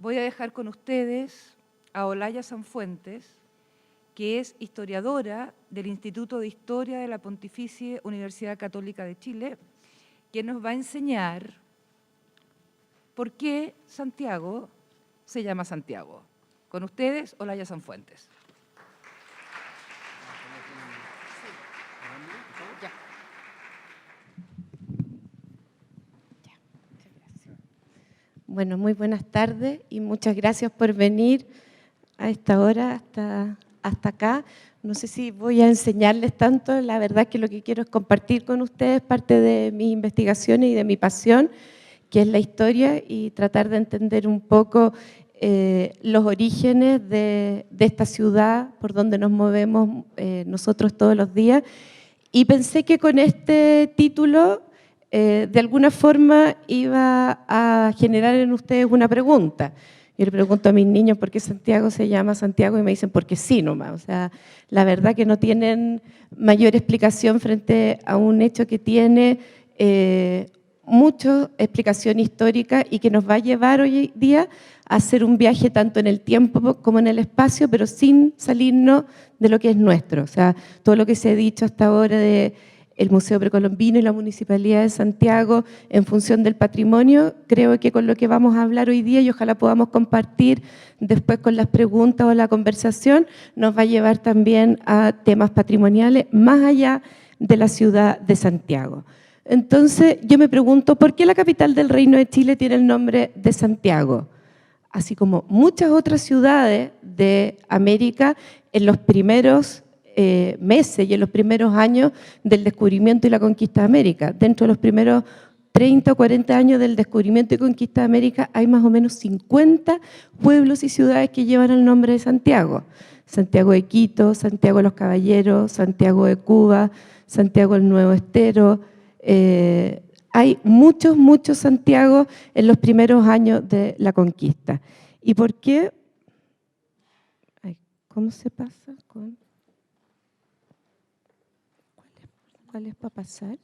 voy a dejar con ustedes a Olaya Sanfuentes, que es historiadora del Instituto de Historia de la Pontificia Universidad Católica de Chile, que nos va a enseñar por qué Santiago se llama Santiago. Con ustedes, Olaya Sanfuentes. Bueno, muy buenas tardes y muchas gracias por venir a esta hora hasta acá. No sé si voy a enseñarles tanto, la verdad que lo que quiero es compartir con ustedes parte de mis investigaciones y de mi pasión, que es la historia, y tratar de entender un poco los orígenes de esta ciudad por donde nos movemos nosotros todos los días. Y pensé que con este título de alguna forma iba a generar en ustedes una pregunta. Yo le pregunto a mis niños por qué Santiago se llama Santiago y me dicen porque sí nomás. O sea, la verdad que no tienen mayor explicación frente a un hecho que tiene mucha explicación histórica y que nos va a llevar hoy día a hacer un viaje tanto en el tiempo como en el espacio, pero sin salirnos de lo que es nuestro. O sea, todo lo que se ha dicho hasta ahora de el Museo Precolombino y la Municipalidad de Santiago en función del patrimonio, creo que con lo que vamos a hablar hoy día y ojalá podamos compartir después con las preguntas o la conversación, nos va a llevar también a temas patrimoniales más allá de la ciudad de Santiago. Entonces yo me pregunto, ¿por qué la capital del Reino de Chile tiene el nombre de Santiago? Así como muchas otras ciudades de América en los primeros meses y en los primeros años del descubrimiento y la conquista de América. Dentro de los primeros 30 o 40 años del descubrimiento y conquista de América hay más o menos 50 pueblos y ciudades que llevan el nombre de Santiago. Santiago de Quito, Santiago de los Caballeros, Santiago de Cuba, Santiago del Nuevo Estero. Hay muchos Santiago en los primeros años de la conquista. ¿Y por qué? ¿Cómo se pasa con...? ¿Cuál es para pasar?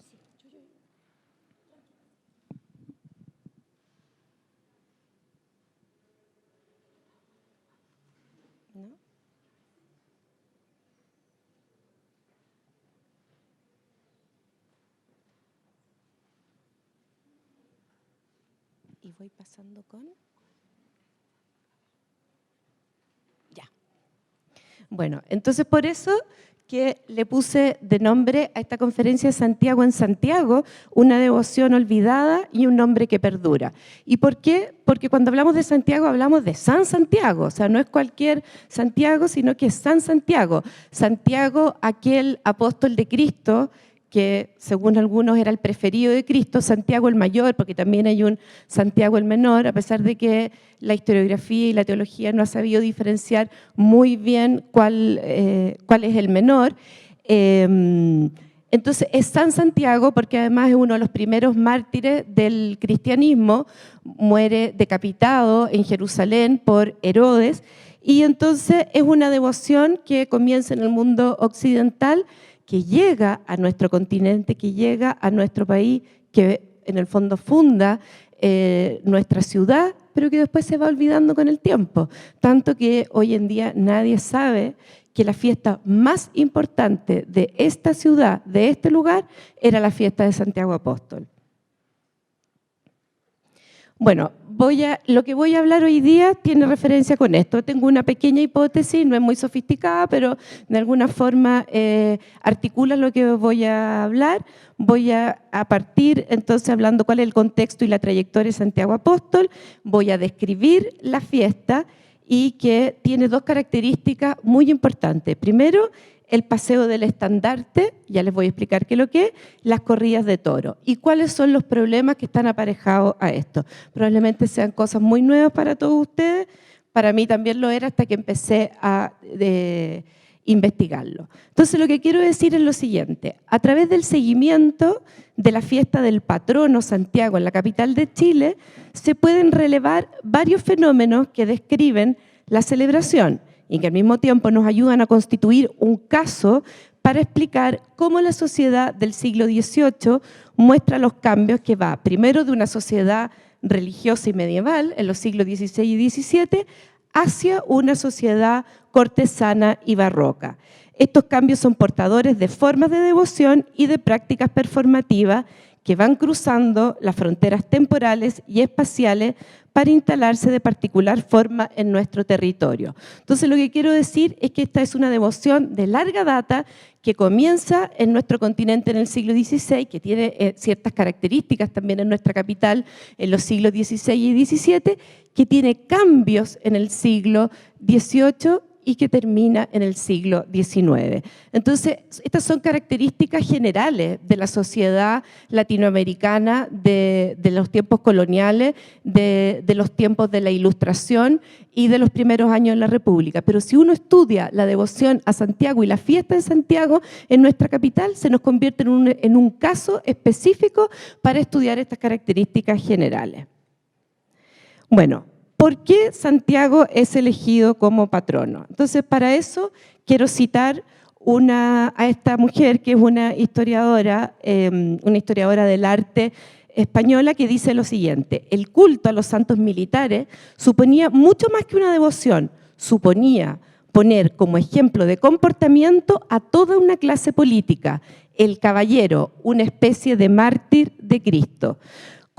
¿No? Y voy pasando con... Ya. Bueno, entonces por eso que le puse de nombre a esta conferencia Santiago en Santiago, una devoción olvidada y un nombre que perdura. ¿Y por qué? Porque cuando hablamos de Santiago hablamos de San Santiago, o sea, no es cualquier Santiago, sino que es San Santiago. Santiago, aquel apóstol de Cristo, que según algunos era el preferido de Cristo, Santiago el mayor, porque también hay un Santiago el menor, a pesar de que la historiografía y la teología no ha sabido diferenciar muy bien cuál es el menor. Entonces es San Santiago porque además es uno de los primeros mártires del cristianismo, muere decapitado en Jerusalén por Herodes, y entonces es una devoción que comienza en el mundo occidental, que llega a nuestro continente, que llega a nuestro país, que en el fondo funda nuestra ciudad, pero que después se va olvidando con el tiempo. Tanto que hoy en día nadie sabe que la fiesta más importante de esta ciudad, de este lugar, era la fiesta de Santiago Apóstol. Bueno, lo que voy a hablar hoy día tiene referencia con esto. Tengo una pequeña hipótesis, no es muy sofisticada, pero de alguna forma articula lo que voy a hablar. Voy a partir entonces hablando cuál es el contexto y la trayectoria de Santiago Apóstol. Voy a describir la fiesta y que tiene dos características muy importantes. Primero, el paseo del estandarte, ya les voy a explicar qué es lo que es, las corridas de toro y cuáles son los problemas que están aparejados a esto. Probablemente sean cosas muy nuevas para todos ustedes, para mí también lo era hasta que empecé a investigarlo. Entonces lo que quiero decir es lo siguiente, a través del seguimiento de la fiesta del patrono Santiago en la capital de Chile, se pueden relevar varios fenómenos que describen la celebración y que al mismo tiempo nos ayudan a constituir un caso para explicar cómo la sociedad del siglo XVIII muestra los cambios que va primero de una sociedad religiosa y medieval en los siglos XVI y XVII hacia una sociedad cortesana y barroca. Estos cambios son portadores de formas de devoción y de prácticas performativas que van cruzando las fronteras temporales y espaciales para instalarse de particular forma en nuestro territorio. Entonces, lo que quiero decir es que esta es una devoción de larga data que comienza en nuestro continente en el siglo XVI, que tiene ciertas características también en nuestra capital en los siglos XVI y XVII, que tiene cambios en el siglo XVIII y que termina en el siglo XIX. Entonces, estas son características generales de la sociedad latinoamericana de los tiempos coloniales, de los tiempos de la Ilustración y de los primeros años de la República. Pero si uno estudia la devoción a Santiago y la fiesta de Santiago en nuestra capital, se nos convierte en un caso específico para estudiar estas características generales. Bueno, ¿por qué Santiago es elegido como patrono? Entonces, para eso quiero citar a esta mujer que es una historiadora del arte española, que dice lo siguiente: el culto a los santos militares suponía mucho más que una devoción, suponía poner como ejemplo de comportamiento a toda una clase política, el caballero, una especie de mártir de Cristo.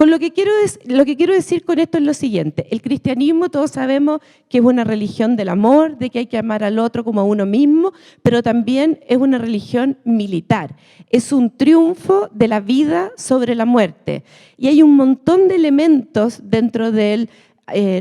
Lo que quiero decir con esto es lo siguiente: el cristianismo, todos sabemos que es una religión del amor, de que hay que amar al otro como a uno mismo, pero también es una religión militar. Es un triunfo de la vida sobre la muerte. Y hay un montón de elementos dentro del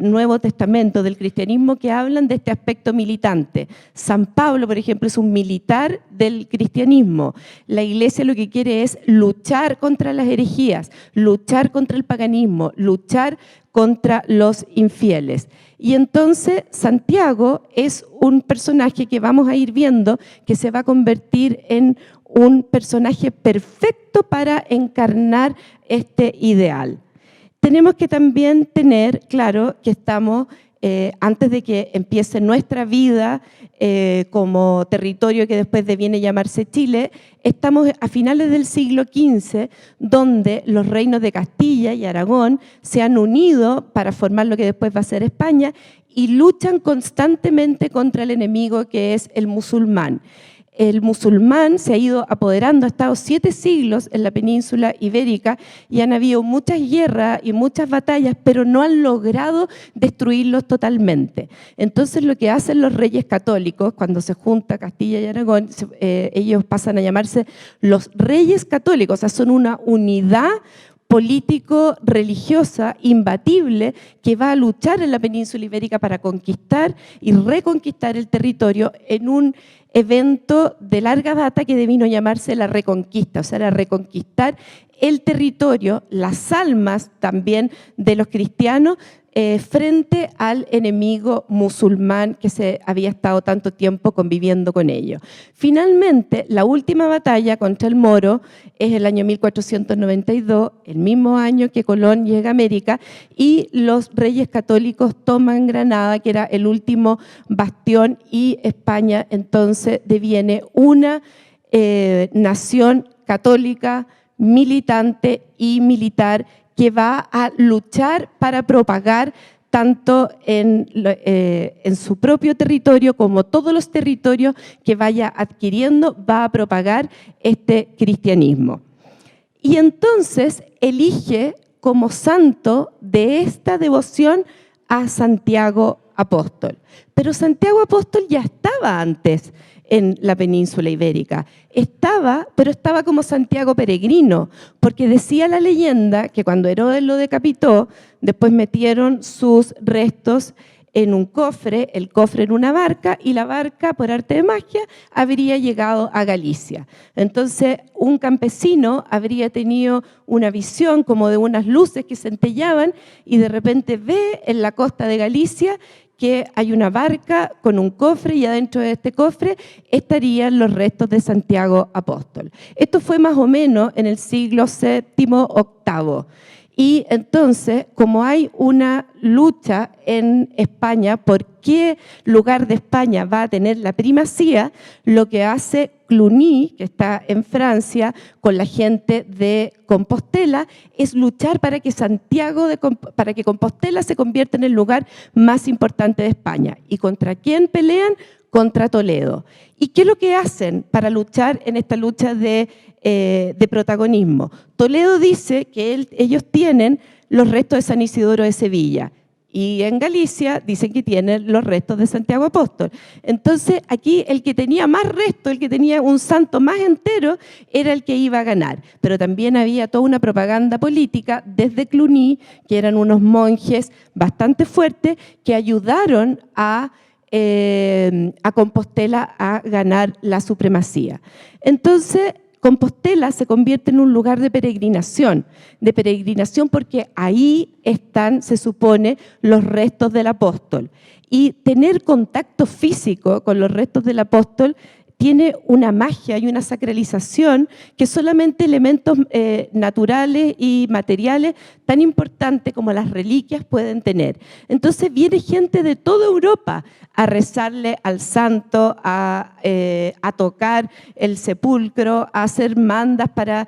Nuevo Testamento, del cristianismo, que hablan de este aspecto militante. San Pablo, por ejemplo, es un militar del cristianismo. La Iglesia lo que quiere es luchar contra las herejías, luchar contra el paganismo, luchar contra los infieles. Y entonces Santiago es un personaje que vamos a ir viendo que se va a convertir en un personaje perfecto para encarnar este ideal. Tenemos que también tener claro que estamos, antes de que empiece nuestra vida como territorio que después deviene llamarse Chile, estamos a finales del siglo XV, donde los reinos de Castilla y Aragón se han unido para formar lo que después va a ser España y luchan constantemente contra el enemigo que es el musulmán. El musulmán se ha ido apoderando, ha estado 7 siglos en la península ibérica y han habido muchas guerras y muchas batallas, pero no han logrado destruirlos totalmente. Entonces, lo que hacen los reyes católicos, cuando se junta Castilla y Aragón, ellos pasan a llamarse los reyes católicos, o sea, son una unidad político-religiosa imbatible que va a luchar en la península ibérica para conquistar y reconquistar el territorio en un evento de larga data que devino llamarse la Reconquista, o sea, era reconquistar el territorio, las almas también de los cristianos frente al enemigo musulmán que se había estado tanto tiempo conviviendo con ellos. Finalmente, la última batalla contra el moro es el año 1492, el mismo año que Colón llega a América, y los reyes católicos toman Granada, que era el último bastión, y España entonces deviene una nación católica, militante y militar, que va a luchar para propagar tanto en su propio territorio como todos los territorios que vaya adquiriendo, va a propagar este cristianismo. Y entonces elige como santo de esta devoción a Santiago Apóstol. Pero Santiago Apóstol ya estaba antes en la península ibérica. Pero estaba como Santiago peregrino, porque decía la leyenda que cuando Herodes lo decapitó, después metieron sus restos en un cofre, el cofre en una barca, y la barca, por arte de magia, habría llegado a Galicia. Entonces, un campesino habría tenido una visión como de unas luces que centellaban y de repente ve en la costa de Galicia que hay una barca con un cofre y adentro de este cofre estarían los restos de Santiago Apóstol. Esto fue más o menos en el siglo VII, VIII. Y entonces, como hay una lucha en España por qué lugar de España va a tener la primacía, lo que hace Cluny, que está en Francia, con la gente de Compostela, es luchar para que para que Compostela se convierta en el lugar más importante de España. ¿Y contra quién pelean? Contra Toledo. ¿Y qué es lo que hacen para luchar en esta lucha de protagonismo? Toledo dice que ellos tienen los restos de San Isidoro de Sevilla y en Galicia dicen que tienen los restos de Santiago Apóstol. Entonces aquí el que tenía más restos, el que tenía un santo más entero, era el que iba a ganar. Pero también había toda una propaganda política desde Cluny, que eran unos monjes bastante fuertes que ayudaron a Compostela a ganar la supremacía. Entonces, Compostela se convierte en un lugar de peregrinación porque ahí están, se supone, los restos del apóstol. Y tener contacto físico con los restos del apóstol tiene una magia y una sacralización que solamente elementos naturales y materiales tan importantes como las reliquias pueden tener. Entonces viene gente de toda Europa a rezarle al santo, a tocar el sepulcro, a hacer mandas para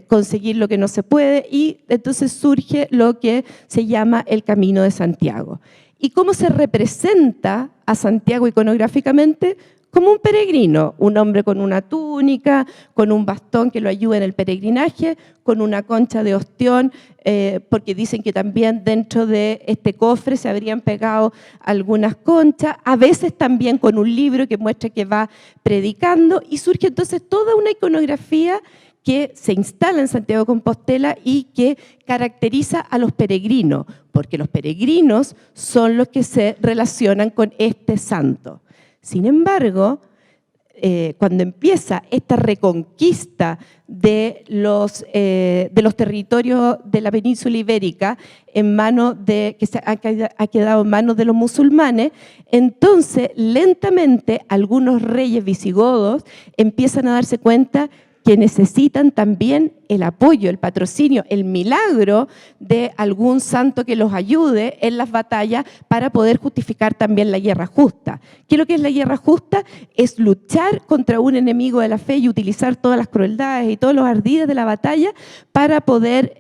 conseguir lo que no se puede, y entonces surge lo que se llama el Camino de Santiago. ¿Y cómo se representa a Santiago iconográficamente? Como un peregrino, un hombre con una túnica, con un bastón que lo ayuda en el peregrinaje, con una concha de ostión, porque dicen que también dentro de este cofre se habrían pegado algunas conchas, a veces también con un libro que muestra que va predicando, y surge entonces toda una iconografía que se instala en Santiago de Compostela y que caracteriza a los peregrinos, porque los peregrinos son los que se relacionan con este santo. Sin embargo, cuando empieza esta reconquista de los territorios de la península ibérica que ha quedado en manos de los musulmanes, entonces lentamente algunos reyes visigodos empiezan a darse cuenta que necesitan también el apoyo, el patrocinio, el milagro de algún santo que los ayude en las batallas para poder justificar también la guerra justa. ¿Qué es lo que es la guerra justa? Es luchar contra un enemigo de la fe y utilizar todas las crueldades y todos los ardides de la batalla para poder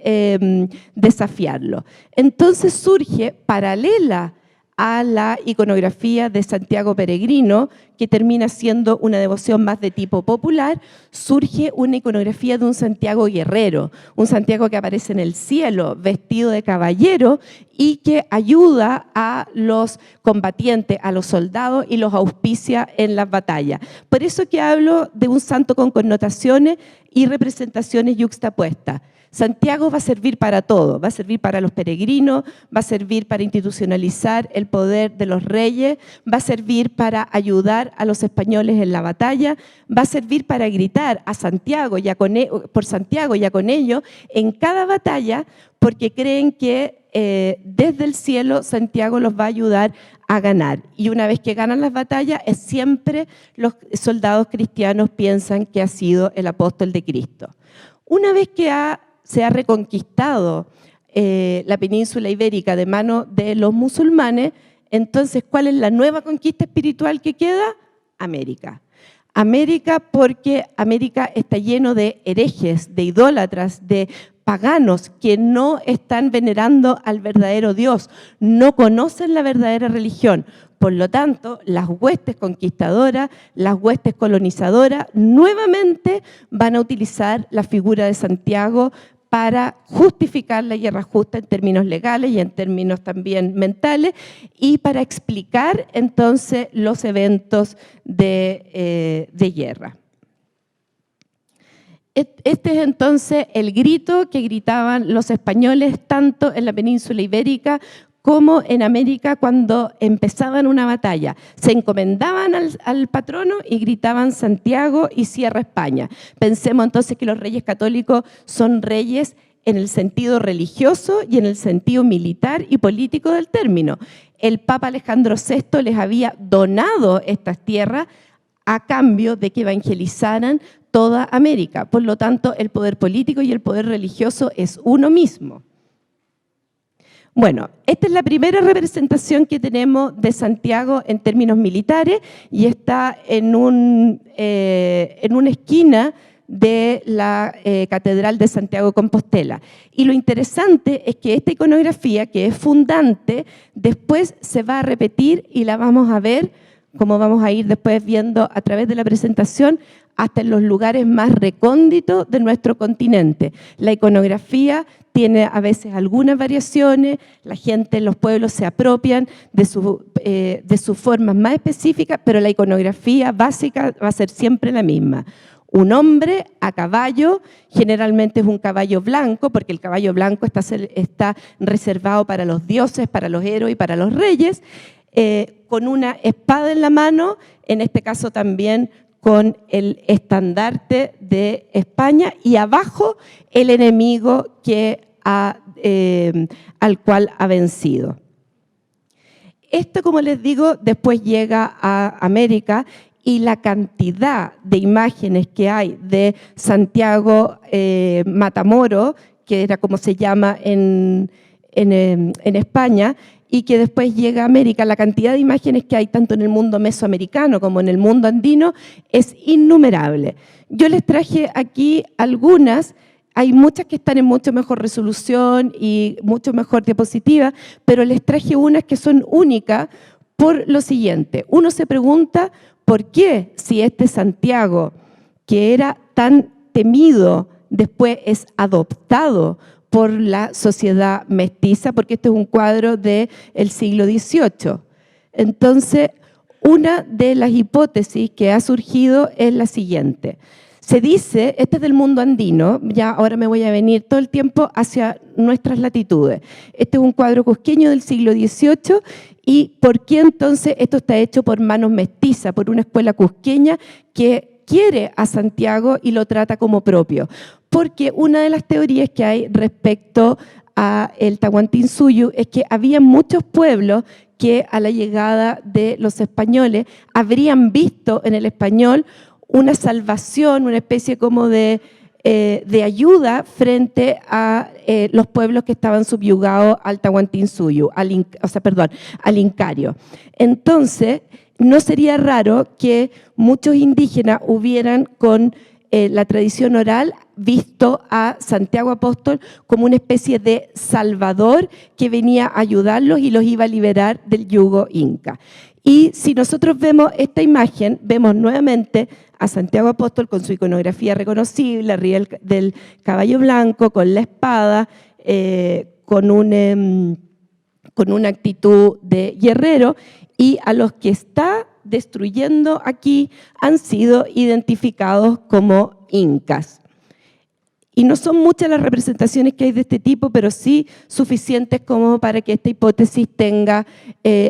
desafiarlo. Entonces surge, paralela a la iconografía de Santiago Peregrino, que termina siendo una devoción más de tipo popular, surge una iconografía de un Santiago guerrero, un Santiago que aparece en el cielo vestido de caballero y que ayuda a los combatientes, a los soldados, y los auspicia en las batallas. Por eso que hablo de un santo con connotaciones y representaciones yuxtapuestas. Santiago va a servir para todo, va a servir para los peregrinos, va a servir para institucionalizar el poder de los reyes, va a servir para ayudar a los españoles en la batalla, va a servir para gritar a Santiago por Santiago y a con ello en cada batalla, porque creen que desde el cielo Santiago los va a ayudar a ganar. Y una vez que ganan las batallas, siempre los soldados cristianos piensan que ha sido el apóstol de Cristo. Una vez que se ha reconquistado la península ibérica de mano de los musulmanes, entonces, ¿cuál es la nueva conquista espiritual que queda? América. América, porque América está lleno de herejes, de idólatras, de paganos que no están venerando al verdadero Dios, no conocen la verdadera religión. Por lo tanto, las huestes conquistadoras, las huestes colonizadoras, nuevamente van a utilizar la figura de Santiago para justificar la guerra justa en términos legales y en términos también mentales, y para explicar entonces los eventos de guerra. Este es entonces el grito que gritaban los españoles tanto en la península ibérica como en América cuando empezaban una batalla. Se encomendaban al patrono y gritaban Santiago y cierra España. Pensemos entonces que los reyes católicos son reyes en el sentido religioso y en el sentido militar y político del término. El Papa Alejandro VI les había donado estas tierras a cambio de que evangelizaran toda América. Por lo tanto, el poder político y el poder religioso es uno mismo. Bueno, esta es la primera representación que tenemos de Santiago en términos militares y está en una esquina de la Catedral de Santiago de Compostela. Y lo interesante es que esta iconografía, que es fundante, después se va a repetir y la vamos a ver, como vamos a ir después viendo a través de la presentación, hasta en los lugares más recónditos de nuestro continente. La iconografía tiene a veces algunas variaciones, la gente en los pueblos se apropian de sus formas más específicas, pero la iconografía básica va a ser siempre la misma. Un hombre a caballo, generalmente es un caballo blanco, porque el caballo blanco está reservado para los dioses, para los héroes y para los reyes, con una espada en la mano, en este caso también con el estandarte de España, y abajo el enemigo al cual ha vencido. Esto, como les digo, después llega a América, y la cantidad de imágenes que hay de Santiago Matamoros, que era como se llama en España, y que después llega a América, la cantidad de imágenes que hay tanto en el mundo mesoamericano como en el mundo andino es innumerable. Yo les traje aquí algunas, hay muchas que están en mucho mejor resolución y mucho mejor diapositiva, pero les traje unas que son únicas por lo siguiente. Uno se pregunta por qué, si este Santiago, que era tan temido, después es adoptado por la sociedad mestiza, porque este es un cuadro del siglo XVIII. Entonces, una de las hipótesis que ha surgido es la siguiente. Se dice, este es del mundo andino, ya ahora me voy a venir todo el tiempo hacia nuestras latitudes. Este es un cuadro cusqueño del siglo XVIII, y ¿por qué entonces esto está hecho por manos mestizas, por una escuela cusqueña que quiere a Santiago y lo trata como propio? Porque una de las teorías que hay respecto a el Tahuantinsuyo es que había muchos pueblos que a la llegada de los españoles habrían visto en el español una salvación, una especie como de ayuda frente a los pueblos que estaban subyugados al Tahuantinsuyo, al Incario. Entonces, no sería raro que muchos indígenas hubieran con la tradición oral visto a Santiago Apóstol como una especie de salvador que venía a ayudarlos y los iba a liberar del yugo inca. Y si nosotros vemos esta imagen, vemos nuevamente a Santiago Apóstol con su iconografía reconocible, arriba del caballo blanco, con la espada, con una actitud de guerrero, y a los que está destruyendo aquí han sido identificados como incas. Y no son muchas las representaciones que hay de este tipo, pero sí suficientes como para que esta hipótesis tenga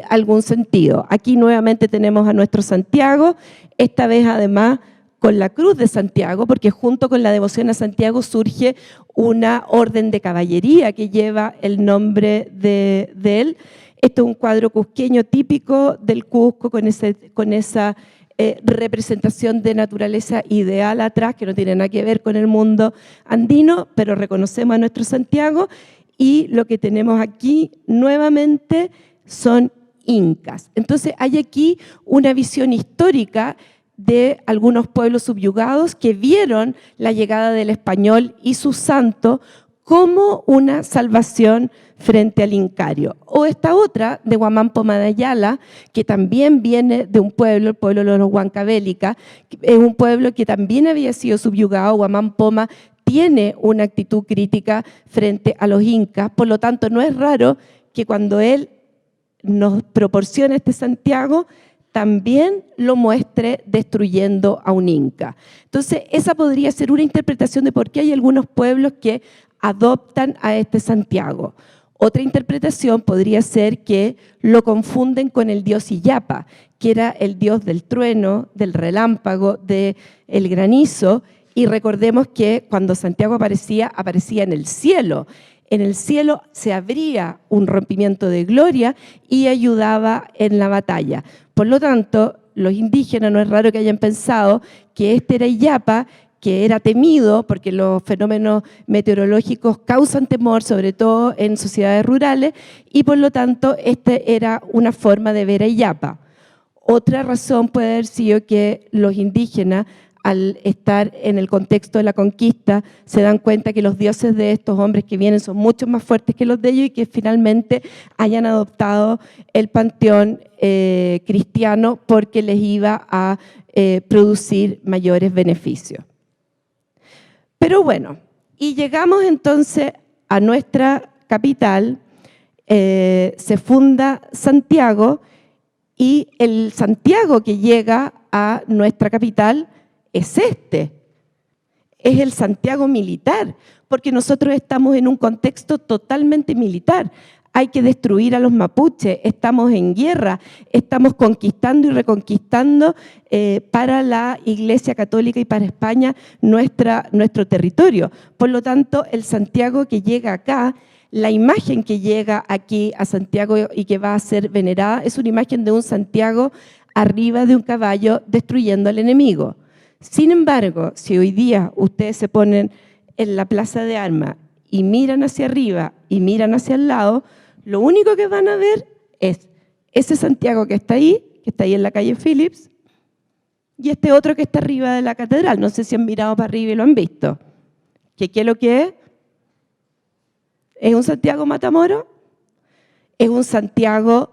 algún sentido. Aquí nuevamente tenemos a nuestro Santiago, esta vez además con la cruz de Santiago, porque junto con la devoción a Santiago surge una orden de caballería que lleva el nombre de él. Este es un cuadro cusqueño típico del Cusco con esa representación de naturaleza ideal atrás, que no tiene nada que ver con el mundo andino, pero reconocemos a nuestro Santiago, y lo que tenemos aquí nuevamente son incas. Entonces hay aquí una visión histórica de algunos pueblos subyugados que vieron la llegada del español y su santo como una salvación frente al Incario. O esta otra, de Huamán-Poma de Ayala, que también viene de un pueblo, el pueblo de los Huancavelica, es un pueblo que también había sido subyugado. Huamán-Poma tiene una actitud crítica frente a los incas, por lo tanto no es raro que cuando él nos proporciona este Santiago, también lo muestre destruyendo a un inca. Entonces, esa podría ser una interpretación de por qué hay algunos pueblos que adoptan a este Santiago. Otra interpretación podría ser que lo confunden con el dios Illapa, que era el dios del trueno, del relámpago, del granizo, y recordemos que cuando Santiago aparecía en el cielo. En el cielo se abría un rompimiento de gloria y ayudaba en la batalla. Por lo tanto, los indígenas no es raro que hayan pensado que este era Illapa, que era temido porque los fenómenos meteorológicos causan temor, sobre todo en sociedades rurales, y por lo tanto este era una forma de ver a Illapa. Otra razón puede haber sido que los indígenas, al estar en el contexto de la conquista, se dan cuenta que los dioses de estos hombres que vienen son mucho más fuertes que los de ellos y que finalmente hayan adoptado el panteón cristiano porque les iba a producir mayores beneficios. Pero bueno, y llegamos entonces a nuestra capital, se funda Santiago, y el Santiago que llega a nuestra capital es el Santiago militar, porque nosotros estamos en un contexto totalmente militar. Hay que destruir a los mapuches, estamos en guerra, estamos conquistando y reconquistando para la Iglesia Católica y para España nuestro territorio. Por lo tanto, el Santiago que llega acá, la imagen que llega aquí a Santiago y que va a ser venerada es una imagen de un Santiago arriba de un caballo destruyendo al enemigo. Sin embargo, si hoy día ustedes se ponen en la plaza de armas y miran hacia arriba y miran hacia el lado, lo único que van a ver es ese Santiago que está ahí en la calle Phillips, y este otro que está arriba de la catedral. No sé si han mirado para arriba y lo han visto. ¿Qué es lo que es? ¿Es un Santiago Matamoros? Es un Santiago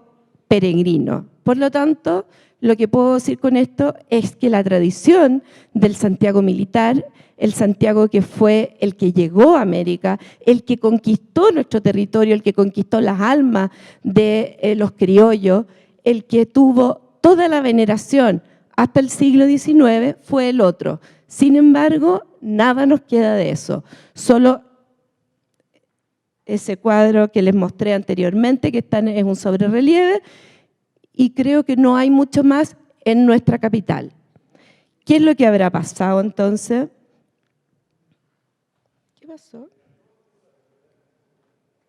peregrino. Por lo tanto, lo que puedo decir con esto es que la tradición del Santiago militar, el Santiago que fue el que llegó a América, el que conquistó nuestro territorio, el que conquistó las almas de los criollos, el que tuvo toda la veneración hasta el siglo XIX, fue el otro. Sin embargo, nada nos queda de eso. Solo ese cuadro que les mostré anteriormente, que es un sobrerrelieve, y creo que no hay mucho más en nuestra capital. ¿Qué es lo que habrá pasado entonces? ¿Qué pasó?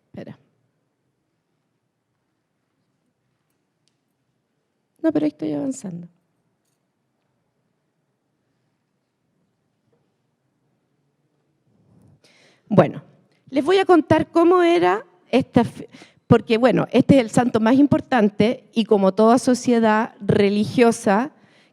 Espera. No, pero ahí estoy avanzando. Bueno, les voy a contar cómo era esta, porque bueno, este es el santo más importante y como toda sociedad religiosa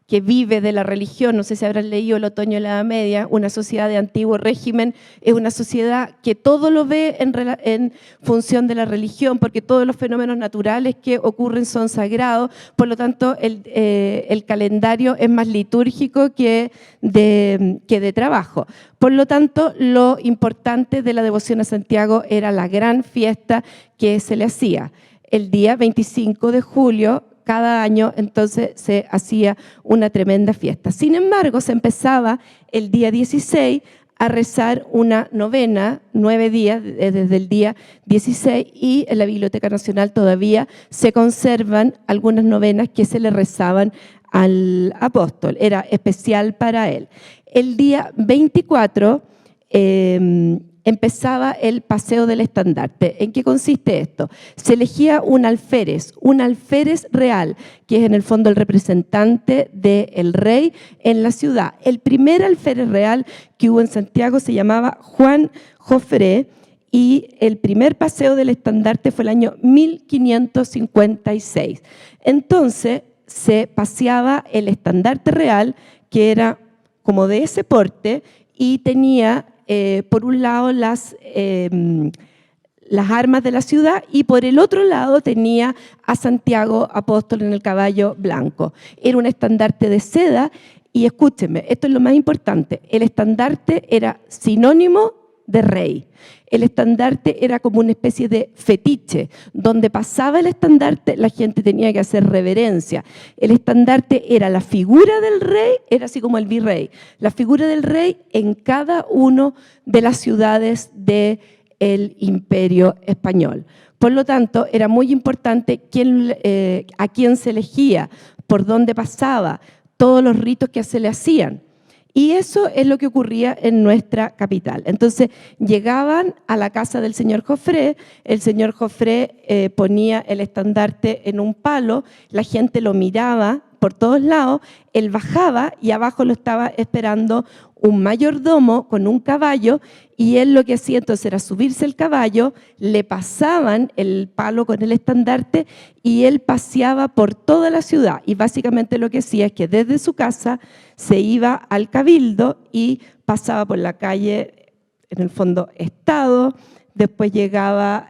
que vive de la religión, no sé si habrán leído El otoño de la Edad Media, una sociedad de antiguo régimen, es una sociedad que todo lo ve en función de la religión, porque todos los fenómenos naturales que ocurren son sagrados, por lo tanto el calendario es más litúrgico que de trabajo. Por lo tanto, lo importante de la devoción a Santiago era la gran fiesta que se le hacía. El día 25 de julio, cada año, entonces se hacía una tremenda fiesta. Sin embargo, se empezaba el día 16 a rezar una novena, 9 días desde el día 16, y en la Biblioteca Nacional todavía se conservan algunas novenas que se le rezaban al apóstol, era especial para él. El día 24 empezaba el paseo del estandarte. ¿En qué consiste esto? Se elegía un alférez real, que es en el fondo el representante del rey en la ciudad. El primer alférez real que hubo en Santiago se llamaba Juan Jofré, y el primer paseo del estandarte fue el año 1556. Entonces se paseaba el estandarte real, que era como de ese porte, y tenía por un lado las armas de la ciudad, y por el otro lado tenía a Santiago Apóstol en el caballo blanco. Era un estandarte de seda, y escúchenme, esto es lo más importante, el estandarte era sinónimo de rey. El estandarte era como una especie de fetiche. Donde pasaba el estandarte, la gente tenía que hacer reverencia. El estandarte era la figura del rey, era así como el virrey. La figura del rey en cada una de las ciudades del Imperio Español. Por lo tanto, era muy importante a quién se elegía, por dónde pasaba, todos los ritos que se le hacían. Y eso es lo que ocurría en nuestra capital. Entonces llegaban a la casa del señor Jofré, el señor Jofré ponía el estandarte en un palo, la gente lo miraba por todos lados, él bajaba y abajo lo estaba esperando un mayordomo con un caballo, y él lo que hacía entonces era subirse el caballo, le pasaban el palo con el estandarte y él paseaba por toda la ciudad. Y básicamente lo que hacía es que desde su casa se iba al cabildo y pasaba por la calle, en el fondo, Estado, después llegaba,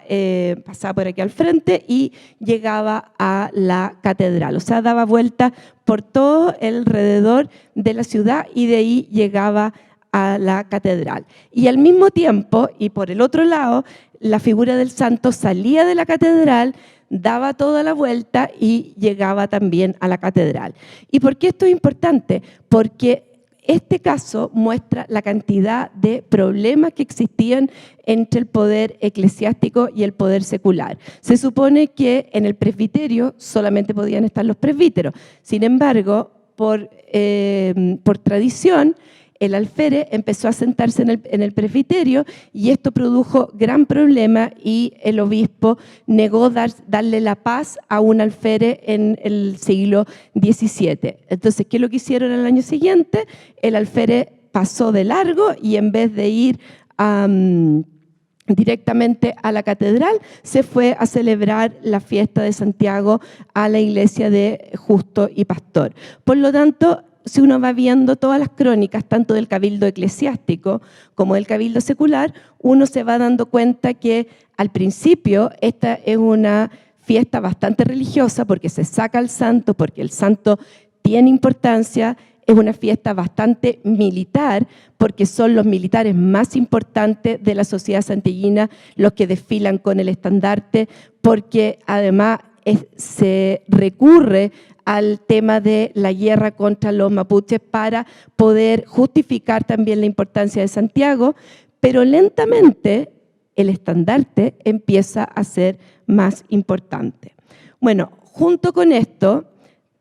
pasaba por aquí al frente y llegaba a la catedral. O sea, daba vuelta por todo el alrededor de la ciudad y de ahí llegaba a la catedral. Y al mismo tiempo, y por el otro lado, la figura del santo salía de la catedral, daba toda la vuelta y llegaba también a la catedral. ¿Y por qué esto es importante? Porque este caso muestra la cantidad de problemas que existían entre el poder eclesiástico y el poder secular. Se supone que en el presbiterio solamente podían estar los presbíteros. Sin embargo, por tradición, el alférez empezó a sentarse en el presbiterio y esto produjo gran problema y el obispo negó darle la paz a un alférez en el siglo XVII. Entonces, ¿qué es lo que hicieron el año siguiente? El alférez pasó de largo y en vez de ir directamente a la catedral, se fue a celebrar la fiesta de Santiago a la iglesia de Justo y Pastor. Por lo tanto, si uno va viendo todas las crónicas, tanto del cabildo eclesiástico como del cabildo secular, uno se va dando cuenta que al principio esta es una fiesta bastante religiosa porque se saca al santo, porque el santo tiene importancia, es una fiesta bastante militar porque son los militares más importantes de la sociedad santillina los que desfilan con el estandarte, porque además se recurre al tema de la guerra contra los mapuches para poder justificar también la importancia de Santiago, pero lentamente el estandarte empieza a ser más importante. Bueno, junto con esto,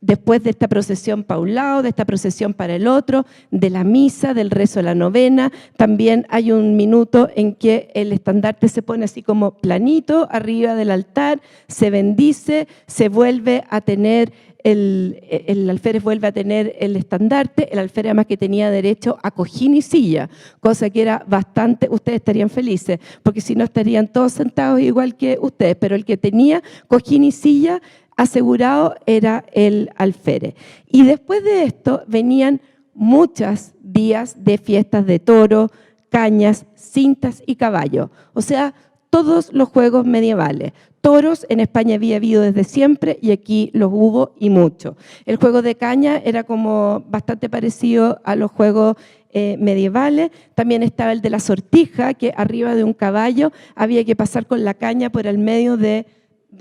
después de esta procesión para un lado, de esta procesión para el otro, de la misa, del rezo de la novena, también hay un minuto en que el estandarte se pone así como planito arriba del altar, se bendice, se vuelve a tener el alférez vuelve a tener el estandarte, el alférez además que tenía derecho a cojín y silla, cosa que era bastante, ustedes estarían felices, porque si no estarían todos sentados igual que ustedes, pero el que tenía cojín y silla asegurado era el alférez. Y después de esto venían muchos días de fiestas de toro, cañas, cintas y caballos, o sea, todos los juegos medievales. Toros en España había habido desde siempre y aquí los hubo y mucho. El juego de caña era como bastante parecido a los juegos medievales. También estaba el de la sortija, que arriba de un caballo había que pasar con la caña por el medio de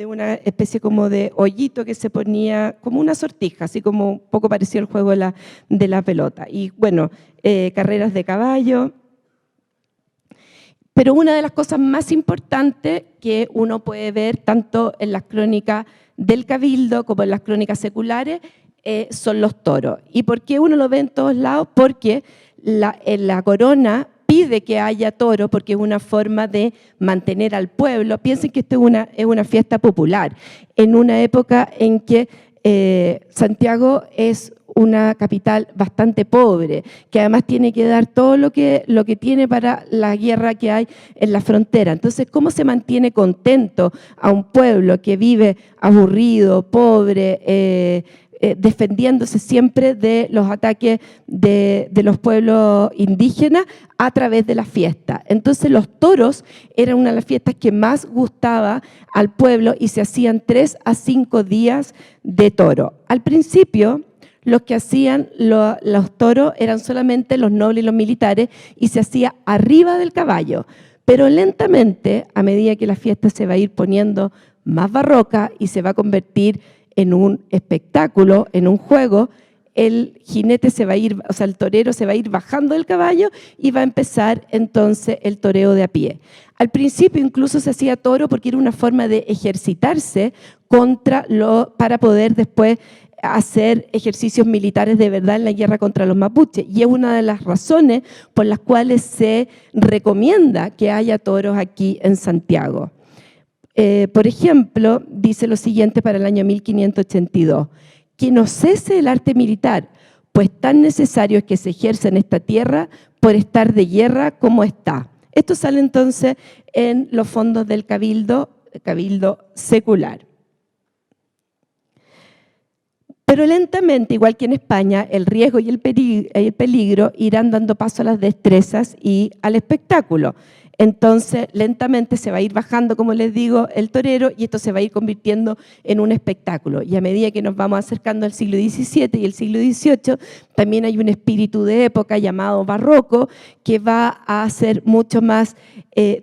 una especie como de hoyito que se ponía como una sortija, así como un poco parecido al juego de la pelota. Y bueno, carreras de caballo. Pero una de las cosas más importantes que uno puede ver tanto en las crónicas del Cabildo como en las crónicas seculares son los toros. ¿Y por qué uno lo ve en todos lados? Porque la corona pide que haya toro porque es una forma de mantener al pueblo. Piensen que esto es una fiesta popular, en una época en que Santiago es una capital bastante pobre, que además tiene que dar todo lo que tiene para la guerra que hay en la frontera. Entonces, ¿cómo se mantiene contento a un pueblo que vive aburrido, pobre, defendiéndose siempre de los ataques de los pueblos indígenas a través de la fiesta? Entonces los toros eran una de las fiestas que más gustaba al pueblo y se hacían 3 a 5 días de toro. Al principio los que hacían los toros eran solamente los nobles y los militares y se hacía arriba del caballo, pero lentamente, a medida que la fiesta se va a ir poniendo más barroca y se va a convertir en un espectáculo, en un juego, el jinete se va a ir, o sea, el torero se va a ir bajando del caballo y va a empezar entonces el toreo de a pie. Al principio incluso se hacía toro porque era una forma de ejercitarse para poder después hacer ejercicios militares de verdad en la guerra contra los mapuches. Y es una de las razones por las cuales se recomienda que haya toros aquí en Santiago. Por ejemplo, dice lo siguiente para el año 1582, que no cese el arte militar, pues tan necesario es que se ejerza en esta tierra por estar de guerra como está. Esto sale entonces en los fondos del cabildo secular. Pero lentamente, igual que en España, el riesgo y el peligro irán dando paso a las destrezas y al espectáculo. Entonces, lentamente se va a ir bajando, como les digo, el torero, y esto se va a ir convirtiendo en un espectáculo. Y a medida que nos vamos acercando al siglo XVII y el siglo XVIII, también hay un espíritu de época llamado barroco, que va a ser mucho más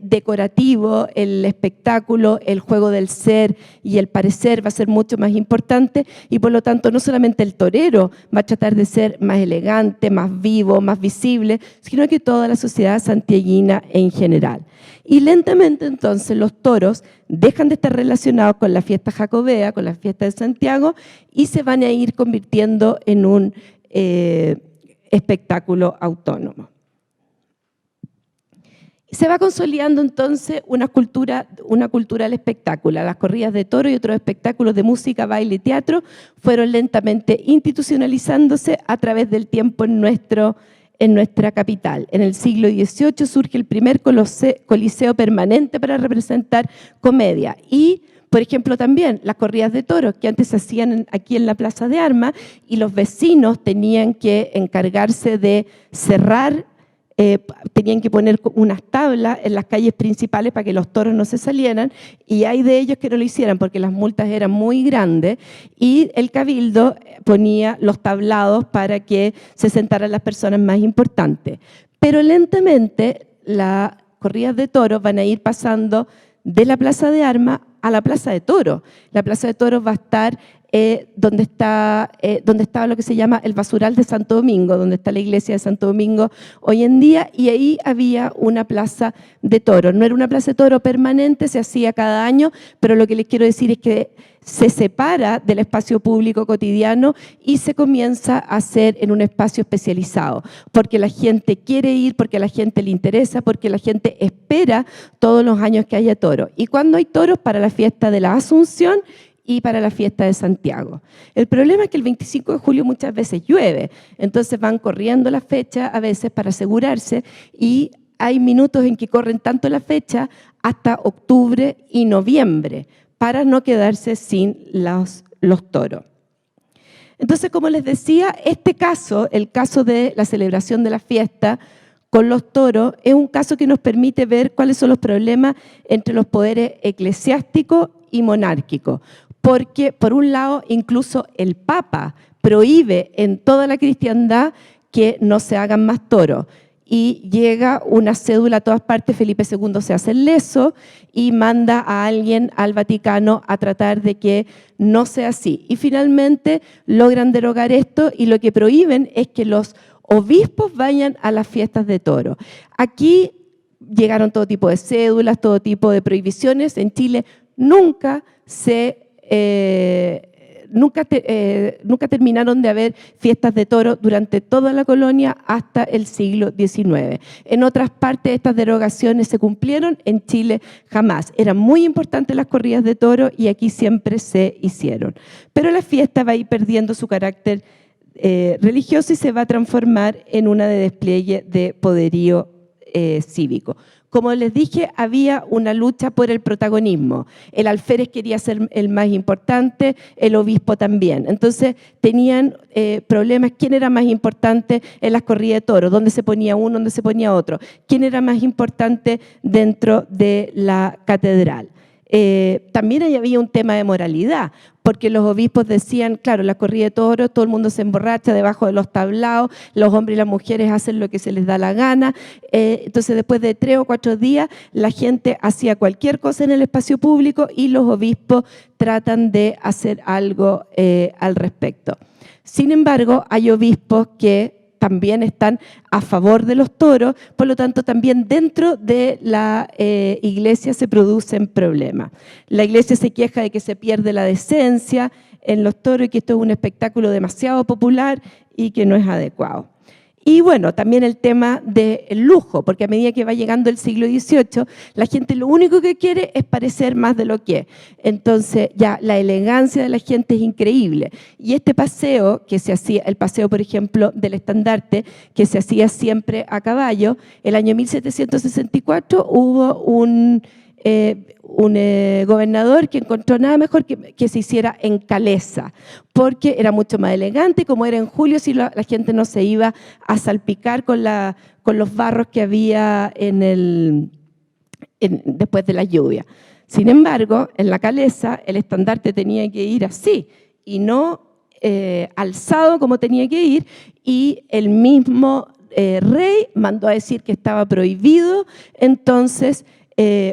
decorativo el espectáculo, el juego del ser y el parecer va a ser mucho más importante, y por lo tanto no solamente el torero va a tratar de ser más elegante, más vivo, más visible, sino que toda la sociedad santiaguina en general. Y lentamente entonces los toros dejan de estar relacionados con la fiesta jacobea, con la fiesta de Santiago, y se van a ir convirtiendo en un espectáculo autónomo. Se va consolidando entonces una cultura del espectáculo. Las corridas de toro y otros espectáculos de música, baile y teatro fueron lentamente institucionalizándose a través del tiempo en nuestra capital. En el siglo XVIII surge el primer coliseo permanente para representar comedia. Y, por ejemplo, también las corridas de toros que antes se hacían aquí en la Plaza de Armas, y los vecinos tenían que encargarse de cerrar, tenían que poner unas tablas en las calles principales para que los toros no se salieran, y hay de ellos que no lo hicieran porque las multas eran muy grandes, y el cabildo ponía los tablados para que se sentaran las personas más importantes. Pero lentamente las corridas de toros van a ir pasando de la Plaza de Armas a la Plaza de Toros. La Plaza de Toros va a estar donde estaba lo que se llama el basural de Santo Domingo, donde está la iglesia de Santo Domingo hoy en día, y ahí había una plaza de toros. No era una plaza de toros permanente, se hacía cada año, pero lo que les quiero decir es que se separa del espacio público cotidiano y se comienza a hacer en un espacio especializado, porque la gente quiere ir, porque a la gente le interesa, porque la gente espera todos los años que haya toros. Y cuando hay toros, para la fiesta de la Asunción y para la fiesta de Santiago. El problema es que el 25 de julio muchas veces llueve, entonces van corriendo la fecha a veces para asegurarse, y hay minutos en que corren tanto la fecha hasta octubre y noviembre para no quedarse sin los toros. Entonces, como les decía, este caso, el caso de la celebración de la fiesta con los toros, es un caso que nos permite ver cuáles son los problemas entre los poderes eclesiásticos y monárquicos. Porque, por un lado, incluso el Papa prohíbe en toda la cristiandad que no se hagan más toros. Y llega una cédula a todas partes, Felipe II se hace el leso y manda a alguien al Vaticano a tratar de que no sea así. Y finalmente logran derogar esto, y lo que prohíben es que los obispos vayan a las fiestas de toros. Aquí llegaron todo tipo de cédulas, todo tipo de prohibiciones. En Chile nunca terminaron de haber fiestas de toros durante toda la colonia hasta el siglo XIX. En otras partes estas derogaciones se cumplieron, en Chile jamás. Eran muy importantes las corridas de toros y aquí siempre se hicieron. Pero la fiesta va a ir perdiendo su carácter religioso y se va a transformar en una de despliegue de poderío cívico. Como les dije, había una lucha por el protagonismo. El alférez quería ser el más importante, el obispo también. Entonces tenían problemas. ¿Quién era más importante en las corridas de toros? ¿Dónde se ponía uno? ¿Dónde se ponía otro? ¿Quién era más importante dentro de la catedral? También ahí había un tema de moralidad, porque los obispos decían, claro, la corrida de toros, todo el mundo se emborracha debajo de los tablaos, los hombres y las mujeres hacen lo que se les da la gana, entonces después de 3 o 4 días la gente hacía cualquier cosa en el espacio público y los obispos tratan de hacer algo al respecto. Sin embargo, hay obispos que también están a favor de los toros, por lo tanto también dentro de la iglesia se producen problemas. La iglesia se queja de que se pierde la decencia en los toros y que esto es un espectáculo demasiado popular y que no es adecuado. Y bueno, también el tema del lujo, porque a medida que va llegando el siglo XVIII, la gente lo único que quiere es parecer más de lo que es. Entonces ya la elegancia de la gente es increíble. Y este paseo que se hacía, el paseo por ejemplo del estandarte, que se hacía siempre a caballo, el año 1764 hubo un gobernador que encontró nada mejor que se hiciera en Calesa, porque era mucho más elegante, como era en julio, si la gente no se iba a salpicar con los barros que había después de la lluvia. Sin embargo, en la Calesa el estandarte tenía que ir así, y no alzado como tenía que ir, y el mismo rey mandó a decir que estaba prohibido, entonces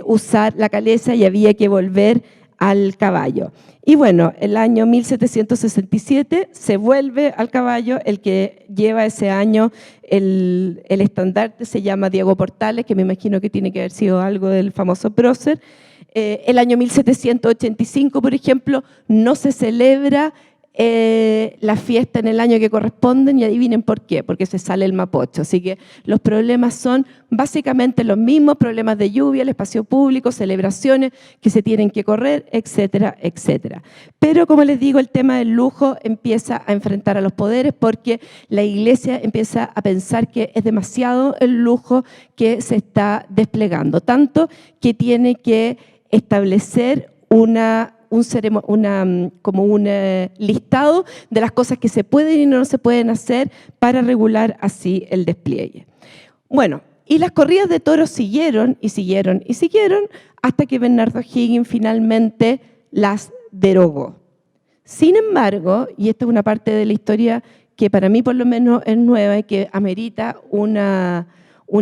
usar la calesa y había que volver al caballo. Y bueno, el año 1767 se vuelve al caballo, el que lleva ese año el estandarte se llama Diego Portales, que me imagino que tiene que haber sido algo del famoso prócer. El año 1785, por ejemplo, no se celebra la fiesta en el año que corresponden y adivinen por qué, porque se sale el Mapocho. Así que los problemas son básicamente los mismos, problemas de lluvia, el espacio público, celebraciones que se tienen que correr, etcétera, etcétera. Pero como les digo, el tema del lujo empieza a enfrentar a los poderes porque la Iglesia empieza a pensar que es demasiado el lujo que se está desplegando, tanto que tiene que establecer como un listado de las cosas que se pueden y no se pueden hacer para regular así el despliegue. Bueno, y las corridas de toros siguieron y siguieron y siguieron hasta que Bernardo O'Higgins finalmente las derogó. Sin embargo, y esta es una parte de la historia que para mí por lo menos es nueva y que amerita un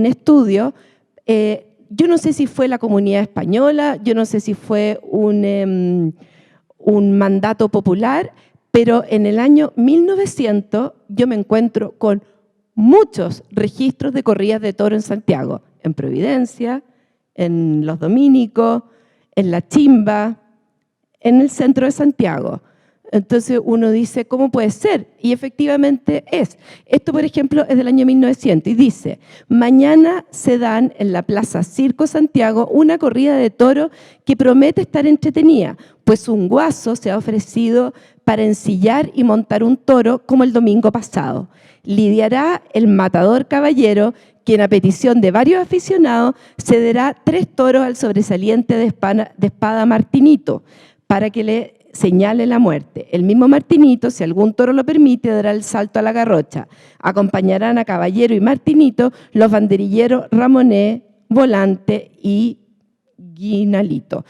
estudio, yo no sé si fue la comunidad española, yo no sé si fue un mandato popular, pero en el año 1900 yo me encuentro con muchos registros de corridas de toro en Santiago, en Providencia, en Los Dominicos, en La Chimba, en el centro de Santiago. Entonces uno dice, ¿cómo puede ser? Y efectivamente es. Esto, por ejemplo, es del año 1900 y dice, mañana se dan en la Plaza Circo Santiago una corrida de toro que promete estar entretenida, pues un guaso se ha ofrecido para ensillar y montar un toro como el domingo pasado. Lidiará el matador caballero, quien a petición de varios aficionados cederá 3 toros al sobresaliente de espada Martinito, para que le señale la muerte. El mismo Martinito, si algún toro lo permite, dará el salto a la garrocha. Acompañarán a Caballero y Martinito los banderilleros Ramoné, Volante y Guinalito.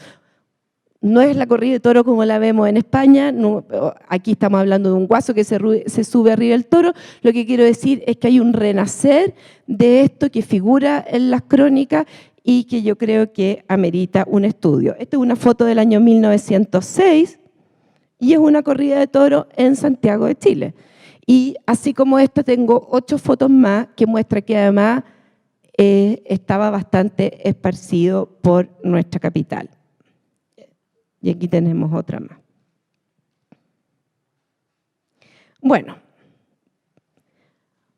No es la corrida de toro como la vemos en España, no, aquí estamos hablando de un guaso que se sube arriba del toro. Lo que quiero decir es que hay un renacer de esto que figura en las crónicas y que yo creo que amerita un estudio. Esta es una foto del año 1906 y es una corrida de toro en Santiago de Chile. Y así como esta tengo 8 fotos más que muestran que además estaba bastante esparcido por nuestra capital. Y aquí tenemos otra más. Bueno,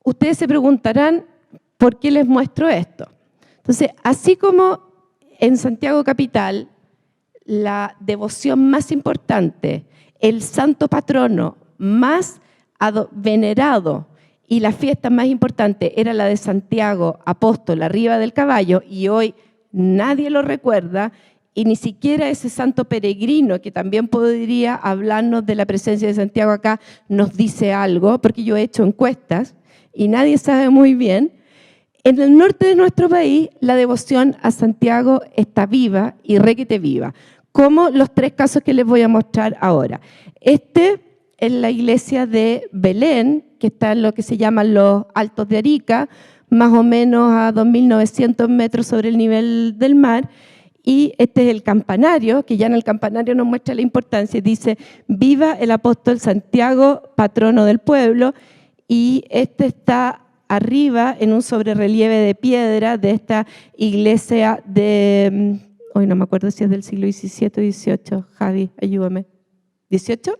ustedes se preguntarán por qué les muestro esto. Entonces, así como en Santiago Capital, la devoción más importante, el santo patrono más venerado y la fiesta más importante era la de Santiago Apóstol arriba del caballo, y hoy nadie lo recuerda, y ni siquiera ese santo peregrino que también podría hablarnos de la presencia de Santiago acá nos dice algo, porque yo he hecho encuestas y nadie sabe muy bien. En el norte de nuestro país la devoción a Santiago está viva y requete viva, como los 3 casos que les voy a mostrar ahora. Este es la iglesia de Belén, que está en lo que se llaman los Altos de Arica, más o menos a 2.900 metros sobre el nivel del mar. Y este es el campanario, que ya en el campanario nos muestra la importancia. Dice, viva el apóstol Santiago, patrono del pueblo. Y este está arriba en un sobrerelieve de piedra de esta iglesia de... Hoy no me acuerdo si es del siglo XVII o XVIII. Javi, ayúdame. ¿18?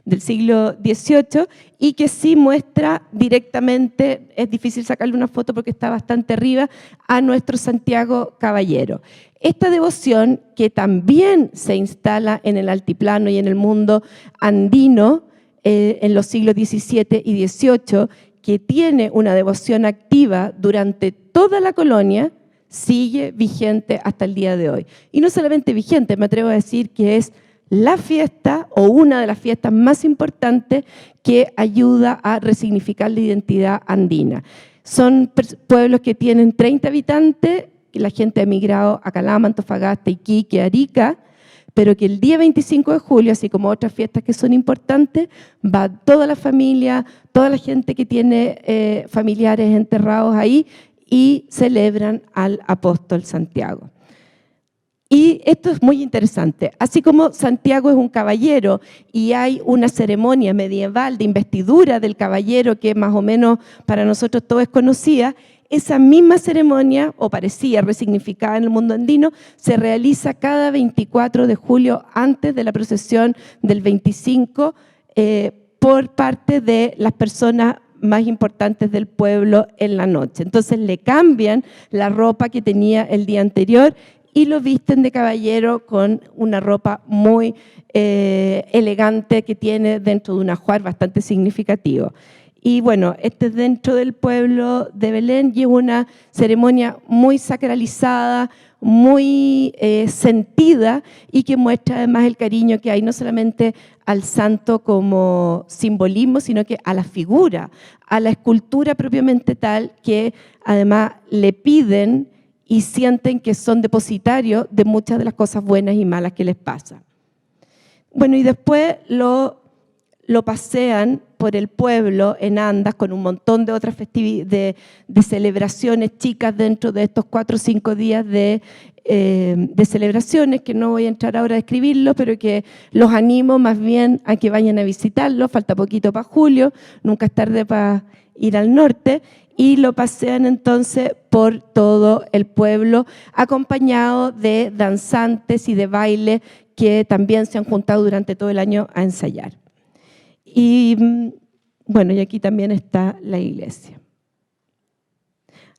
del siglo XVIII y que sí muestra directamente, es difícil sacarle una foto porque está bastante arriba, a nuestro Santiago Caballero. Esta devoción, que también se instala en el altiplano y en el mundo andino en los siglos XVII y XVIII, que tiene una devoción activa durante toda la colonia, sigue vigente hasta el día de hoy. Y no solamente vigente, me atrevo a decir que es la fiesta o una de las fiestas más importantes que ayuda a resignificar la identidad andina. Son pueblos que tienen 30 habitantes, la gente ha emigrado a Calama, Antofagasta, Iquique, Arica, pero que el día 25 de julio, así como otras fiestas que son importantes, va toda la familia, toda la gente que tiene familiares enterrados ahí y celebran al apóstol Santiago. Y esto es muy interesante. Así como Santiago es un caballero y hay una ceremonia medieval de investidura del caballero que más o menos para nosotros todo es conocida, esa misma ceremonia, o parecía resignificada en el mundo andino, se realiza cada 24 de julio antes de la procesión del 25 por parte de las personas más importantes del pueblo en la noche. Entonces le cambian la ropa que tenía el día anterior y lo visten de caballero con una ropa muy elegante que tiene dentro de un ajuar bastante significativo. Y bueno, este es dentro del pueblo de Belén y es una ceremonia muy sacralizada, muy sentida y que muestra además el cariño que hay no solamente al santo como simbolismo, sino que a la figura, a la escultura propiamente tal, que además le piden y sienten que son depositarios de muchas de las cosas buenas y malas que les pasan. Bueno, y después lo pasean por el pueblo en andas con un montón de otras de celebraciones chicas dentro de estos 4 o 5 días de celebraciones, que no voy a entrar ahora a describirlo, pero que los animo más bien a que vayan a visitarlo. Falta poquito para julio, nunca es tarde para ir al norte, y lo pasean entonces por todo el pueblo, acompañado de danzantes y de baile que también se han juntado durante todo el año a ensayar. Y bueno, y aquí también está la iglesia.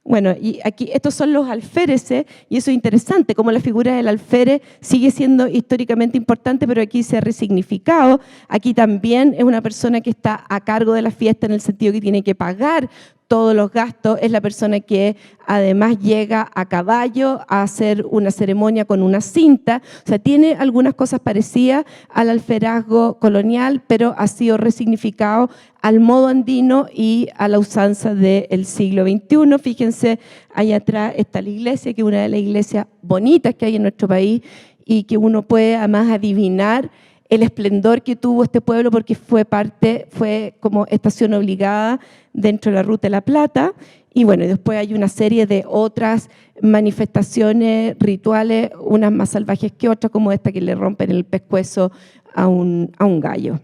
Bueno, y aquí estos son los alféreces, y eso es interesante, como la figura del alférez sigue siendo históricamente importante, pero aquí se ha resignificado. Aquí también es una persona que está a cargo de la fiesta en el sentido que tiene que pagar todos los gastos, es la persona que además llega a caballo a hacer una ceremonia con una cinta, o sea, tiene algunas cosas parecidas al alferazgo colonial, pero ha sido resignificado al modo andino y a la usanza del siglo XXI. Fíjense, ahí atrás está la iglesia, que es una de las iglesias bonitas que hay en nuestro país y que uno puede además adivinar el esplendor que tuvo este pueblo porque fue como estación obligada dentro de la Ruta de la Plata. Y bueno, después hay una serie de otras manifestaciones rituales, unas más salvajes que otras, como esta que le rompen el pescuezo a un gallo.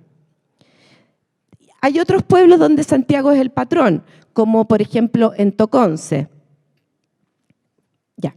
Hay otros pueblos donde Santiago es el patrón, como por ejemplo en Toconce. Ya.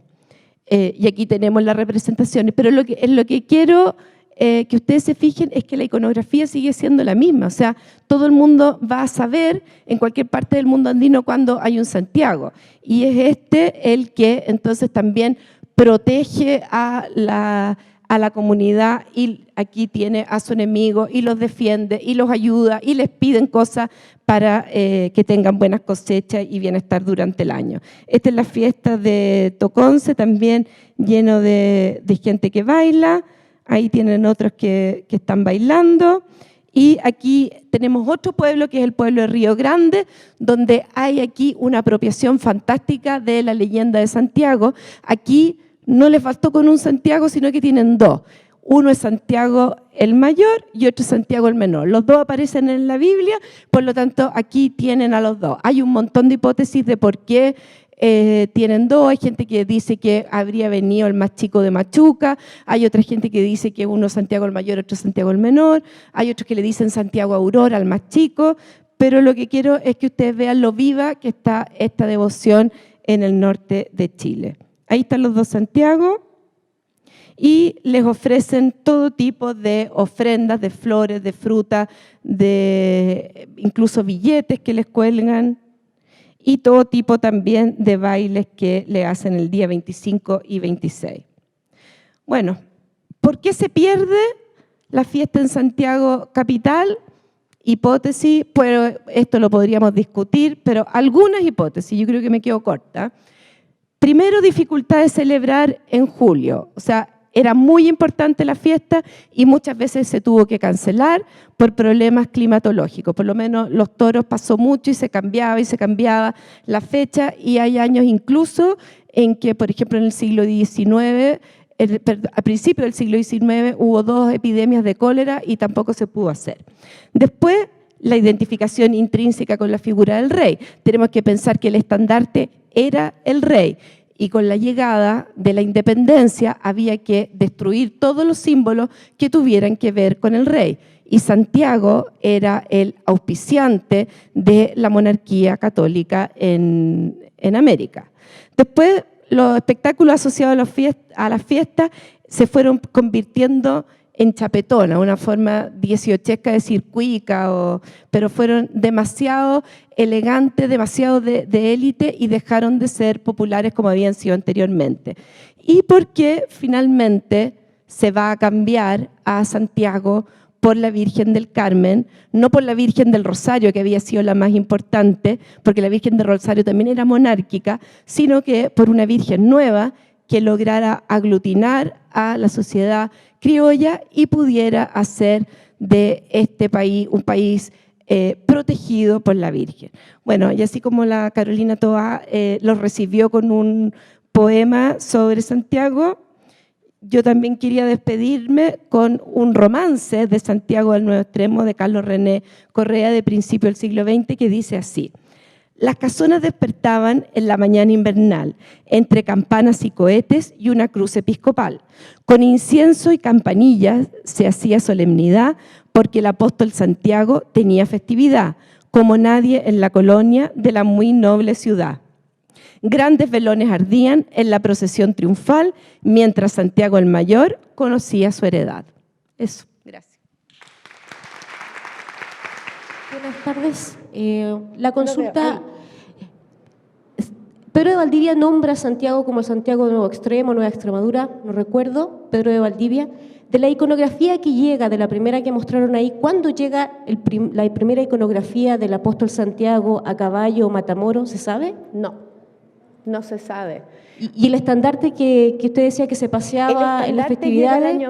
Y aquí tenemos las representaciones, pero lo que quiero que ustedes se fijen es que la iconografía sigue siendo la misma, o sea, todo el mundo va a saber en cualquier parte del mundo andino cuando hay un Santiago, y es este el que entonces también protege a la comunidad, y aquí tiene a su enemigo y los defiende y los ayuda y les piden cosas para que tengan buenas cosechas y bienestar durante el año. Esta es la fiesta de Toconce, también lleno de gente que baila. Ahí tienen otros que están bailando. Y aquí tenemos otro pueblo, que es el pueblo de Río Grande, donde hay aquí una apropiación fantástica de la leyenda de Santiago. Aquí no les faltó con un Santiago, sino que tienen dos. Uno es Santiago el mayor y otro es Santiago el menor. Los dos aparecen en la Biblia, por lo tanto aquí tienen a los dos. Hay un montón de hipótesis de por qué tienen dos. Hay gente que dice que habría venido el más chico de Machuca, hay otra gente que dice que uno es Santiago el mayor, otro es Santiago el menor, hay otros que le dicen Santiago Aurora al más chico, pero lo que quiero es que ustedes vean lo viva que está esta devoción en el norte de Chile. Ahí están los dos Santiago, y les ofrecen todo tipo de ofrendas, de flores, de fruta, de incluso billetes que les cuelgan y todo tipo también de bailes que le hacen el día 25 y 26. Bueno, ¿por qué se pierde la fiesta en Santiago capital? Hipótesis, pues esto lo podríamos discutir, pero algunas hipótesis, yo creo que me quedo corta. Primero, dificultad de celebrar en julio, o sea, era muy importante la fiesta y muchas veces se tuvo que cancelar por problemas climatológicos. Por lo menos Los Toros pasó mucho y se cambiaba la fecha, y hay años incluso en que, por ejemplo, en el siglo XIX, a principios del siglo XIX, hubo 2 epidemias de cólera y tampoco se pudo hacer. Después, la identificación intrínseca con la figura del rey. Tenemos que pensar que el estandarte era el rey, y con la llegada de la independencia había que destruir todos los símbolos que tuvieran que ver con el rey. Y Santiago era el auspiciante de la monarquía católica en América. Después, los espectáculos asociados a las fiestas se fueron convirtiendo en chapetona, una forma dieciochesca de decir cuica, pero fueron demasiado elegantes, demasiado de élite, y dejaron de ser populares como habían sido anteriormente. Y porque finalmente se va a cambiar a Santiago por la Virgen del Carmen, no por la Virgen del Rosario, que había sido la más importante, porque la Virgen del Rosario también era monárquica, sino que por una Virgen nueva que lograra aglutinar a la sociedad criolla y pudiera hacer de este país un país protegido por la Virgen. Bueno, y así como la Carolina Toá los recibió con un poema sobre Santiago, yo también quería despedirme con un romance de Santiago del Nuevo Extremo de Carlos René Correa, de principio del siglo XX, que dice así: las casonas despertaban en la mañana invernal, entre campanas y cohetes y una cruz episcopal. Con incienso y campanillas se hacía solemnidad, porque el apóstol Santiago tenía festividad, como nadie en la colonia de la muy noble ciudad. Grandes velones ardían en la procesión triunfal, mientras Santiago el Mayor conocía su heredad. Eso, gracias. Buenas tardes. La consulta... Pedro de Valdivia nombra a Santiago como el Santiago de Nuevo Extremo, Nueva Extremadura, no recuerdo, Pedro de Valdivia. De la iconografía que llega, de la primera que mostraron ahí, ¿cuándo llega la primera iconografía del apóstol Santiago a caballo o Matamoros? ¿Se sabe? No se sabe. ¿Y el estandarte que usted decía que se paseaba en las festividades?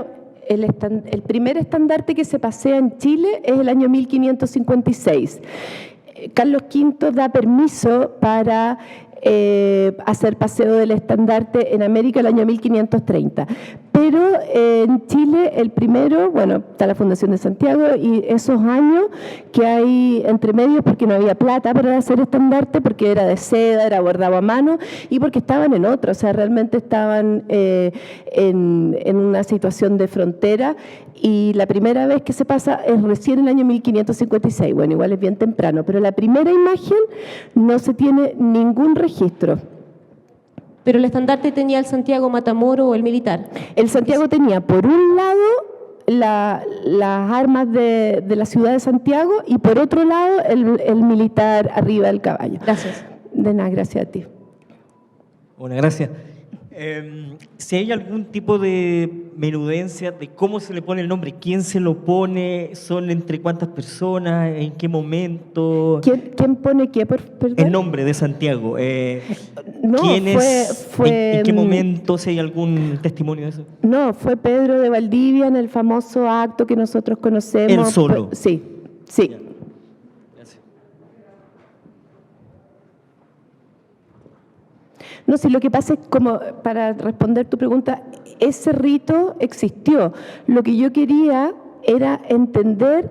El primer estandarte que se pasea en Chile es el año 1556. Carlos V da permiso para hacer paseo del estandarte en América el año 1530. Pero en Chile el primero, bueno, está la Fundación de Santiago, y esos años que hay entre medios, porque no había plata para hacer estandarte, porque era de seda, era bordado a mano, y porque estaban en otra, o sea, realmente estaban en una situación de frontera, y la primera vez que se pasa es recién en el año 1556, bueno, igual es bien temprano, pero la primera imagen no se tiene ningún registro. Pero el estandarte tenía el Santiago Matamoro o el militar. El Santiago tenía, por un lado, las armas de la ciudad de Santiago, y por otro lado, el militar arriba del caballo. Gracias. De nada, gracias a ti. Bueno, gracias. Si hay algún tipo de menudencia de cómo se le pone el nombre, quién se lo pone, son entre cuántas personas, en qué momento. ¿Quién pone qué? Perdón. El nombre de Santiago. No, ¿Quién es? ¿En qué momento? Si hay algún testimonio de eso. No, fue Pedro de Valdivia en el famoso acto que nosotros conocemos. ¿Él solo? Sí. Ya. Gracias. No, si lo que pasa es, como para responder tu pregunta, ese rito existió. Lo que yo quería era entender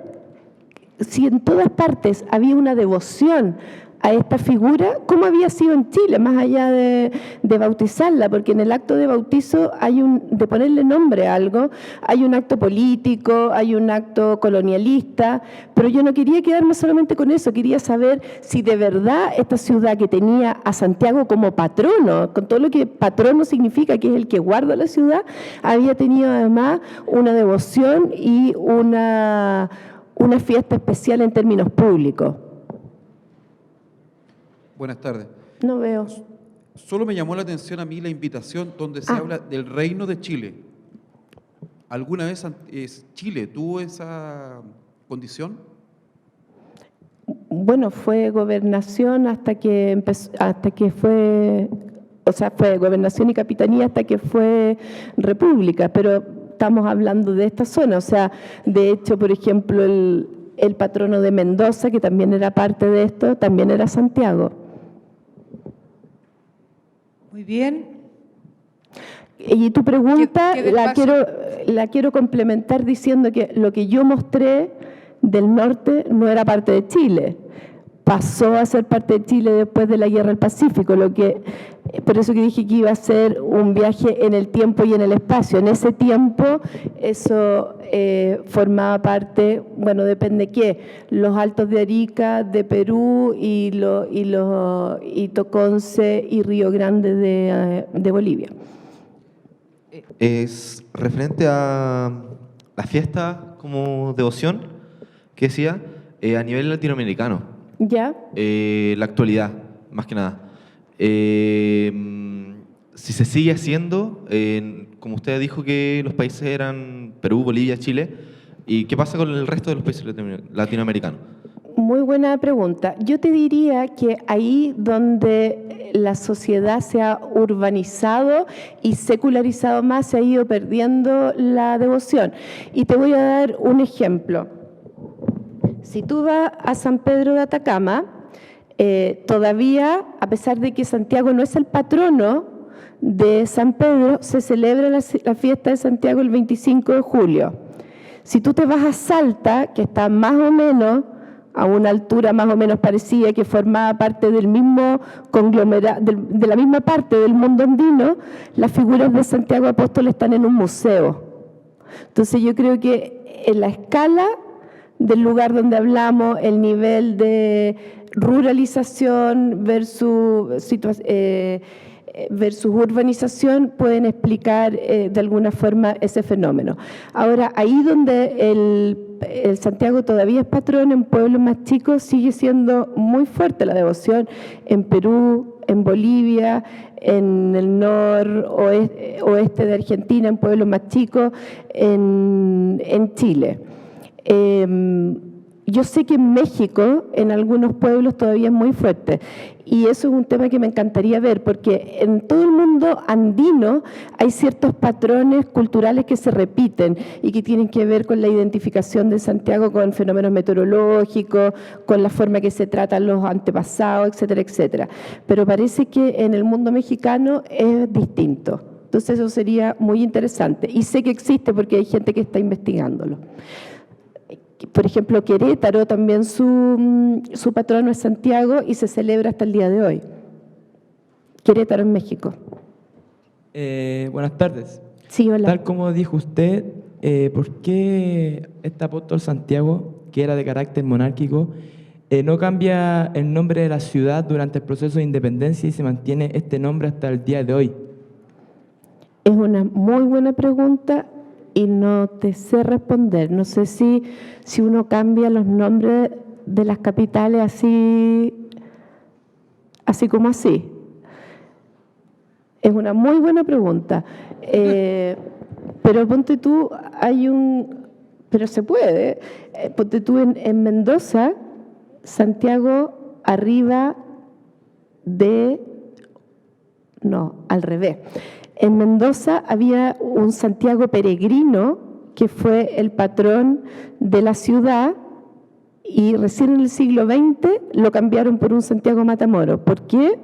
si en todas partes había una devoción a esta figura, cómo había sido en Chile, más allá de bautizarla, porque en el acto de bautizo de ponerle nombre a algo, hay un acto político, hay un acto colonialista, pero yo no quería quedarme solamente con eso, quería saber si de verdad esta ciudad que tenía a Santiago como patrono, con todo lo que patrono significa, que es el que guarda la ciudad, había tenido además una devoción y una fiesta especial en términos públicos. Buenas tardes. No veo. Solo me llamó la atención a mí la invitación donde se habla del Reino de Chile. ¿Alguna vez Chile tuvo esa condición? Bueno, fue gobernación hasta que fue, o sea, fue gobernación y capitanía hasta que fue república, pero estamos hablando de esta zona, o sea, de hecho, por ejemplo, el patrono de Mendoza, que también era parte de esto, también era Santiago. Muy bien. Y tu pregunta ¿Qué la quiero complementar diciendo que lo que yo mostré del norte no era parte de Chile. Pasó a ser parte de Chile después de la Guerra del Pacífico, por eso que dije que iba a ser un viaje en el tiempo y en el espacio. En ese tiempo eso formaba parte, bueno, depende qué, los Altos de Arica, de Perú y Toconce y Río Grande de Bolivia. Es referente a la fiesta como devoción que decía a nivel latinoamericano. ¿Ya? La actualidad, más que nada. Si se sigue haciendo, como usted dijo que los países eran Perú, Bolivia, Chile, ¿y qué pasa con el resto de los países latinoamericanos? Muy buena pregunta. Yo te diría que ahí donde la sociedad se ha urbanizado y secularizado más, se ha ido perdiendo la devoción. Y te voy a dar un ejemplo. Si tú vas a San Pedro de Atacama, todavía, a pesar de que Santiago no es el patrono de San Pedro, se celebra la fiesta de Santiago el 25 de julio. Si tú te vas a Salta, que está más o menos a una altura más o menos parecida, que formaba parte del mismo conglomerado, de la misma parte del mundo andino, las figuras de Santiago Apóstol están en un museo. Entonces yo creo que en la escala del lugar donde hablamos, el nivel de ruralización versus urbanización pueden explicar de alguna forma ese fenómeno. Ahora, ahí donde el Santiago todavía es patrón, en pueblos más chicos sigue siendo muy fuerte la devoción, en Perú, en Bolivia, en el noroeste de Argentina, en pueblos más chicos, en Chile. Yo sé que en México, en algunos pueblos todavía es muy fuerte, y eso es un tema que me encantaría ver, porque en todo el mundo andino hay ciertos patrones culturales que se repiten y que tienen que ver con la identificación de Santiago con fenómenos meteorológicos, con la forma que se tratan los antepasados, etcétera, etcétera. Pero parece que en el mundo mexicano es distinto. Entonces eso sería muy interesante, y sé que existe porque hay gente que está investigándolo. Por ejemplo, Querétaro también su patrono es Santiago y se celebra hasta el día de hoy. Querétaro, en México. Buenas tardes. Sí, hola. Tal como dijo usted, ¿por qué este apóstol Santiago, que era de carácter monárquico, no cambia el nombre de la ciudad durante el proceso de independencia y se mantiene este nombre hasta el día de hoy? Es una muy buena pregunta y no te sé responder. No sé si uno cambia los nombres de las capitales así como así. Es una muy buena pregunta. Pero ponte tú, pero se puede. Ponte tú en Mendoza, Santiago arriba no, al revés. En Mendoza había un Santiago peregrino que fue el patrón de la ciudad, y recién en el siglo XX lo cambiaron por un Santiago Matamoros. ¿Por qué?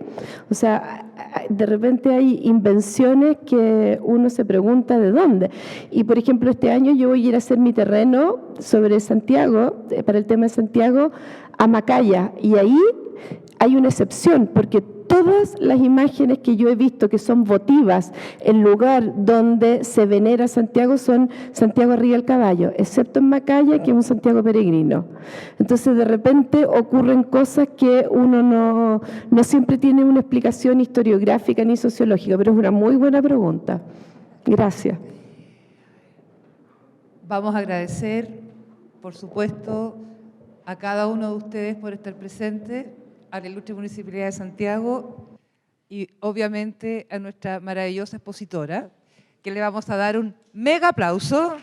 O sea, de repente hay invenciones que uno se pregunta de dónde. Y por ejemplo, este año yo voy a ir a hacer mi terreno sobre Santiago, para el tema de Santiago, a Macaya, y ahí hay una excepción, porque todas las imágenes que yo he visto que son votivas, el lugar donde se venera a Santiago son Santiago arriba del caballo, excepto en Macaya, que es un Santiago peregrino. Entonces, de repente ocurren cosas que uno no siempre tiene una explicación historiográfica ni sociológica, pero es una muy buena pregunta. Gracias. Vamos a agradecer, por supuesto, a cada uno de ustedes por estar presente, a la Ilustre Municipalidad de Santiago y obviamente a nuestra maravillosa expositora, que le vamos a dar un mega aplauso.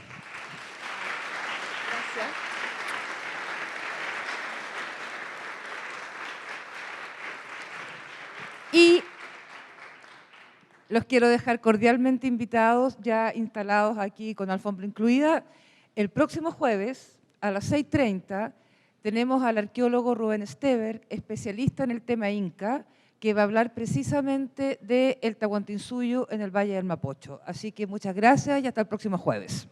Y los quiero dejar cordialmente invitados, ya instalados aquí con alfombra incluida. El próximo jueves a las 6:30 tenemos al arqueólogo Rubén Stever, especialista en el tema Inca, que va a hablar precisamente del Tahuantinsuyo en el Valle del Mapocho. Así que muchas gracias y hasta el próximo jueves.